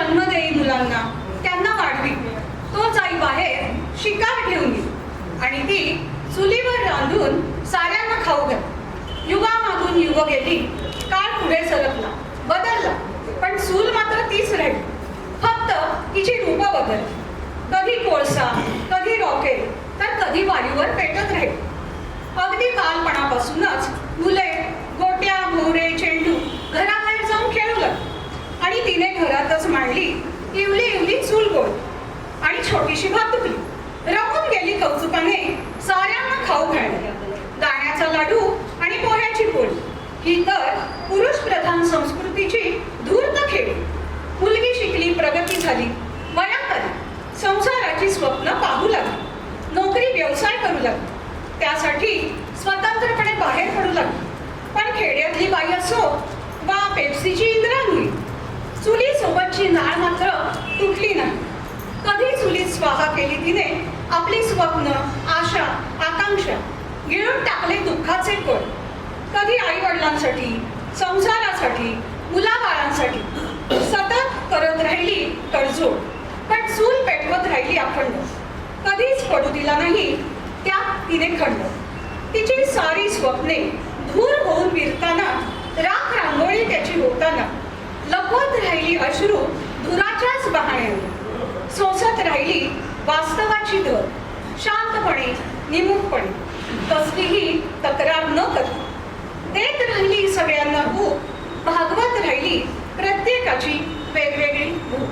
जन्म देई मुलांना, त्यांना वाढवी. तो जाई बाहेर शिकार घेऊन येईल आणि ती चुलीवर रांधून साऱ्यांना खाऊ घाल. युगामागून युग गेली, काळ पुढे सरकला, बदलला, पण चूल मात्र तीच राहील. फक्त तिची रूप बदल. कधी कोळसा, कधी रॉकेल, तर कधी वायूवर पेटत राहील. अगदी बालपणापासूनच मुले गोट्या, भोवरे, चेंडू घराबाहेर जाऊन खेळू लागली आणि तिने घरातच मांडली इवली इवली चूल गोल आणि छोटीशी भातुकली. रमून गेली कौतुकाने साऱ्यांना खाऊ घालणे. दाण्याचा लाडू आणि पोह्याची पोळी ही तर पुरुष प्रधान संस्कृतीची धूर्त खेळी. मुलगी शिकली, प्रगती झाली, वयात आली, संसाराची स्वप्न पाहू लागली, नोकरी व्यवसाय करू लागली, त्यासाठी स्वतंत्रपणे बाहेर पडू लागली. पण खेड्यातली बाई असो वा पेप्सीची इंद्राणुई, चुली सोबतची नाळ मात्र तुटली नाही. कधी चुलीत स्वाहा केली तिने आपली स्वप्न, आशा, आकांक्षा, गिळून टाकले दुःखाचे कळ. कधी आई वडिलांसाठी, संसारासाठी, मुलाबाळांसाठी सतत करत राहिली तडजोड, पण चूल पेटवत राहिली अखंड. कधीच पडू दिला नाही त्यात तिने खंड. तिची सारी स्वप्ने धूर होऊन विरताना, राख रांगोळी त्याची होताना, लपवत राहिली अश्रू धुराच्याच बहाण्याने. सोसत राहिली वास्तवाची धर, शांतपणे, निमुखपणे, कसलीही तक्रार न करता. देत राहिली सगळ्यांना भूक, भागवत राहिली प्रत्येकाची वेगवेगळी भूक.